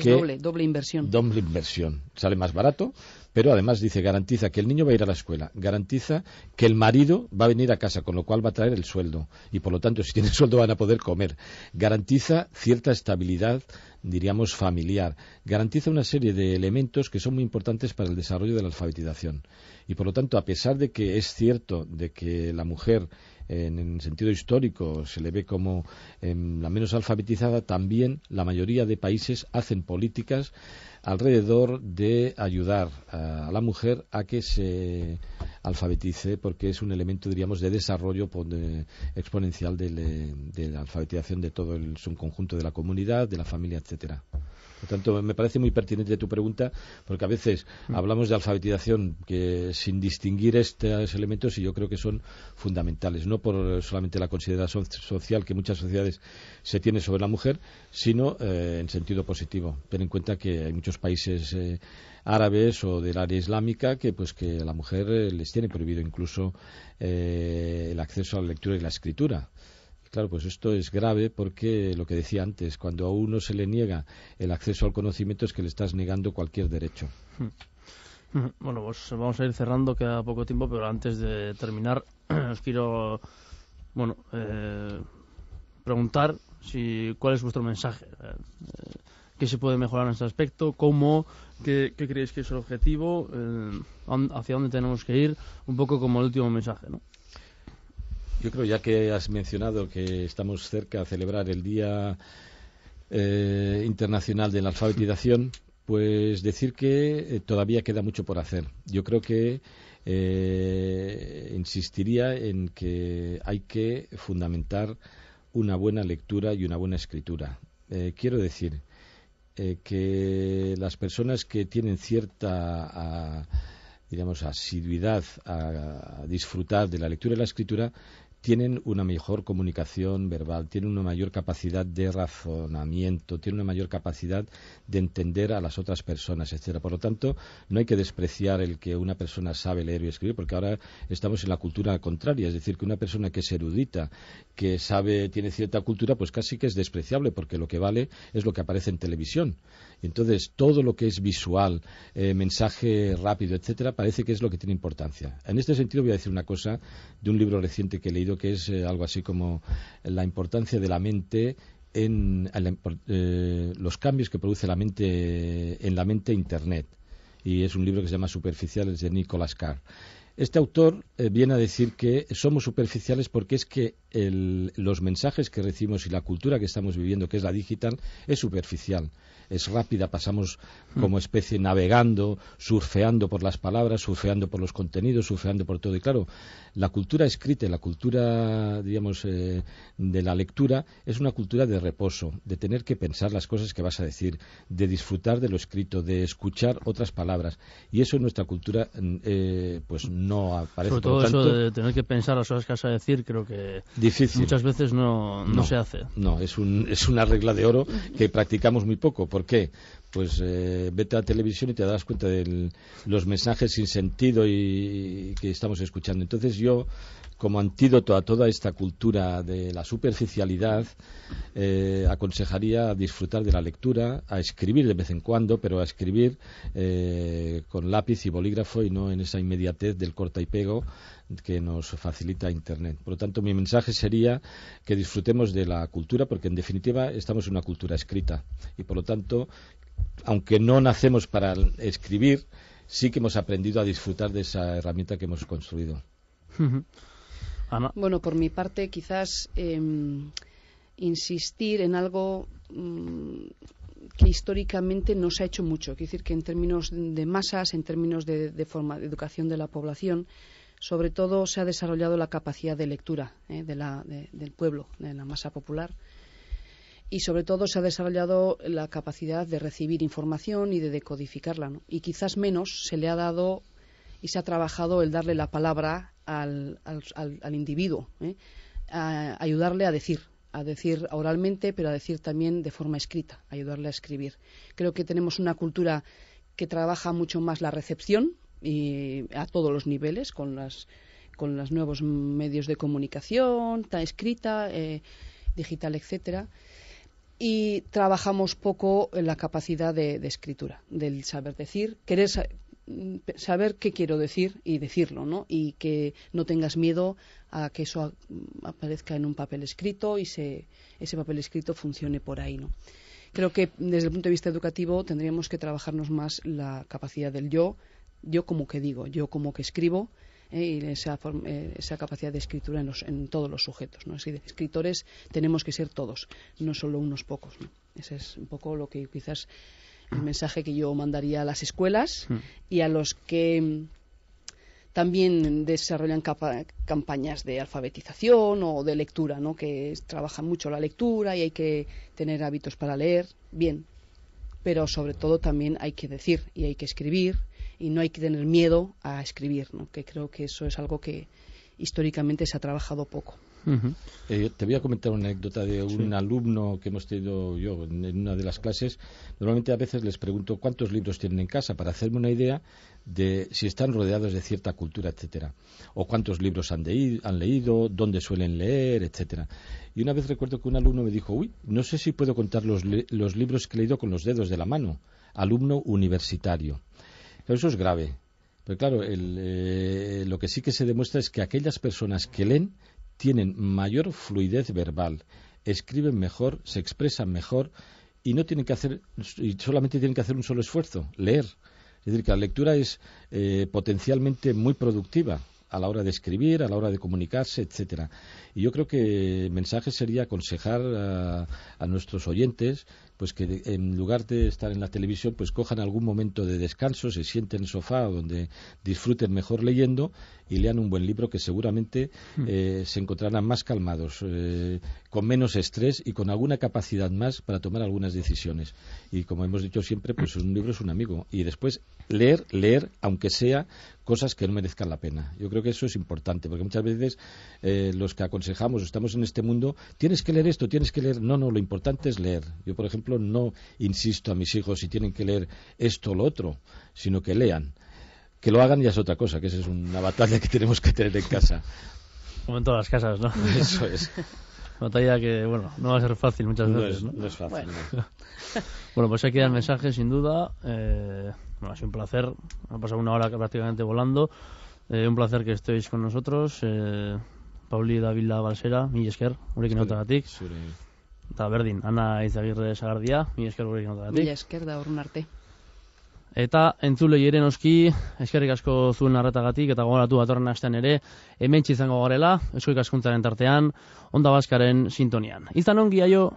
doble inversión.
Doble inversión. Sale más barato, pero además garantiza que el niño va a ir a la escuela, garantiza que el marido va a venir a casa, con lo cual va a traer el sueldo, y por lo tanto, si tiene sueldo van a poder comer. Garantiza cierta estabilidad, diríamos, familiar. Garantiza una serie de elementos que son muy importantes para el desarrollo de la alfabetización. Y por lo tanto, a pesar de que es cierto de que la mujer en sentido histórico se le ve como la menos alfabetizada, también la mayoría de países hacen políticas alrededor de ayudar a la mujer a que se alfabetice, porque es un elemento, diríamos, de desarrollo exponencial de la alfabetización de todo el subconjunto de la comunidad, de la familia, etcétera. Por tanto, me parece muy pertinente tu pregunta, porque a veces hablamos de alfabetización que sin distinguir estos elementos, y yo creo que son fundamentales, no por solamente la consideración social que muchas sociedades se tiene sobre la mujer, sino en sentido positivo. Ten en cuenta que hay muchos países árabes o del área islámica que a la mujer les tiene prohibido incluso el acceso a la lectura y la escritura. Claro, pues esto es grave porque, lo que decía antes, cuando a uno se le niega el acceso al conocimiento es que le estás negando cualquier derecho.
Bueno, pues vamos a ir cerrando, queda poco tiempo, pero antes de terminar os quiero preguntar cuál es vuestro mensaje, qué se puede mejorar en este aspecto, qué creéis que es el objetivo, hacia dónde tenemos que ir, un poco como el último mensaje, ¿no?
Yo creo, ya que has mencionado que estamos cerca de celebrar el Día Internacional de la Alfabetización, pues decir que todavía queda mucho por hacer. Yo creo que insistiría en que hay que fundamentar una buena lectura y una buena escritura. Quiero decir que las personas que tienen cierta asiduidad a disfrutar de la lectura y la escritura tienen una mejor comunicación verbal, tienen una mayor capacidad de razonamiento, tienen una mayor capacidad de entender a las otras personas, etcétera. Por lo tanto, no hay que despreciar el que una persona sabe leer y escribir, porque ahora estamos en la cultura contraria, es decir, que una persona que es erudita, que tiene cierta cultura, pues casi que es despreciable, porque lo que vale es lo que aparece en televisión. Entonces, todo lo que es visual, mensaje rápido, etcétera, parece que es lo que tiene importancia. En este sentido, voy a decir una cosa de un libro reciente que he leído, que es algo así como la importancia de la mente los cambios que produce la mente en la mente Internet. Y es un libro que se llama Superficiales, de Nicholas Carr. Este autor viene a decir que somos superficiales porque es que los mensajes que recibimos y la cultura que estamos viviendo, que es la digital, es superficial. Es rápida, pasamos como especie navegando, surfeando por las palabras, surfeando por los contenidos, surfeando por todo. Y claro, la cultura escrita y la cultura, de la lectura es una cultura de reposo, de tener que pensar las cosas que vas a decir, de disfrutar de lo escrito, de escuchar otras palabras. Y eso en nuestra cultura pues no aparece.
Sobre todo eso de tener que pensar las cosas que vas a decir, creo que
difícil.
Muchas veces no se hace.
No, es una regla de oro que practicamos muy poco. ¿Por qué? Pues vete a la televisión y te darás cuenta de los mensajes sin sentido y que estamos escuchando. Entonces yo, como antídoto a toda esta cultura de la superficialidad, aconsejaría disfrutar de la lectura, a escribir de vez en cuando, pero a escribir con lápiz y bolígrafo y no en esa inmediatez del corta y pego que nos facilita Internet. Por lo tanto, mi mensaje sería que disfrutemos de la cultura, porque en definitiva estamos en una cultura escrita y por lo tanto, aunque no nacemos para escribir, sí que hemos aprendido a disfrutar de esa herramienta que hemos construido.
Ana.
Bueno, por mi parte, quizás insistir en algo que históricamente no se ha hecho mucho. Quiero decir que en términos de masas, en términos de educación de la población, sobre todo se ha desarrollado la capacidad de lectura del pueblo, de la masa popular. Y sobre todo se ha desarrollado la capacidad de recibir información y de decodificarla, ¿no? Y quizás menos se le ha dado y se ha trabajado el darle la palabra al individuo, a ayudarle a decir oralmente, pero a decir también de forma escrita, ayudarle a escribir. Creo que tenemos una cultura que trabaja mucho más la recepción y a todos los niveles, con los nuevos medios de comunicación, escrita, digital, etcétera. Y trabajamos poco en la capacidad de escritura, del saber decir, querer saber qué quiero decir y decirlo, ¿no? Y que no tengas miedo a que eso aparezca en un papel escrito y ese papel escrito funcione por ahí, ¿no? Creo que desde el punto de vista educativo tendríamos que trabajarnos más la capacidad del yo como que digo, yo como que escribo, y esa capacidad de escritura en todos los sujetos, ¿no? Así de escritores tenemos que ser todos, no solo unos pocos, ¿no? Ese es un poco lo que quizás el mensaje que yo mandaría a las escuelas y a los que también desarrollan campañas de alfabetización o de lectura, ¿no? Que trabajan mucho la lectura y hay que tener hábitos para leer. Bien, pero sobre todo también hay que decir y hay que escribir y no hay que tener miedo a escribir, ¿no? Que creo que eso es algo que históricamente se ha trabajado poco.
Te voy a comentar una anécdota de un alumno que hemos tenido yo en una de las clases. Normalmente a veces les pregunto cuántos libros tienen en casa para hacerme una idea de si están rodeados de cierta cultura, etcétera, o cuántos libros han leído, dónde suelen leer, etcétera. Y una vez recuerdo que un alumno me dijo, no sé si puedo contar los libros que he leído con los dedos de la mano. Alumno universitario. Pero eso es grave. Pero claro, lo que sí que se demuestra es que aquellas personas que leen tienen mayor fluidez verbal, escriben mejor, se expresan mejor y solamente tienen que hacer un solo esfuerzo, leer. Es decir, que la lectura es potencialmente muy productiva a la hora de escribir, a la hora de comunicarse, etcétera. Y yo creo que el mensaje sería aconsejar a nuestros oyentes pues que en lugar de estar en la televisión pues cojan algún momento de descanso, se sienten en el sofá donde disfruten mejor leyendo y lean un buen libro que seguramente se encontrarán más calmados, con menos estrés y con alguna capacidad más para tomar algunas decisiones. Y como hemos dicho siempre, pues un libro es un amigo. Y después leer, aunque sea cosas que no merezcan la pena. Yo creo que eso es importante, porque muchas veces los que aconsejamos, estamos en este mundo, tienes que leer esto, tienes que leer. No, lo importante es leer. Yo, por ejemplo, no insisto a mis hijos si tienen que leer esto o lo otro, sino que lean. Que lo hagan ya es otra cosa, que esa es una batalla que tenemos que tener en casa.
Como en todas las casas, ¿no?
Eso es.
Batalla que, no va a ser fácil muchas veces, ¿no?
No es fácil.
Bueno, pues aquí quedan mensajes, sin duda. Ha sido un placer. Ha pasado una hora prácticamente volando. Un placer que estéis con nosotros. Pauli Davila Balsera, mi esker, gurekin otagatik. Eta berdin, Ana Izagirre Sagardia, mi esker gurekin otagatik.
Mi esker da horren arte.
Eta entzulei ere noski, eskerrik asko zuen arretagatik, eta gogoratu datorren astean ere, hementsi izango garela, Eusko Ikaskuntzaren tartean, Onda Baskaren sintonian. Izan ongi, aio!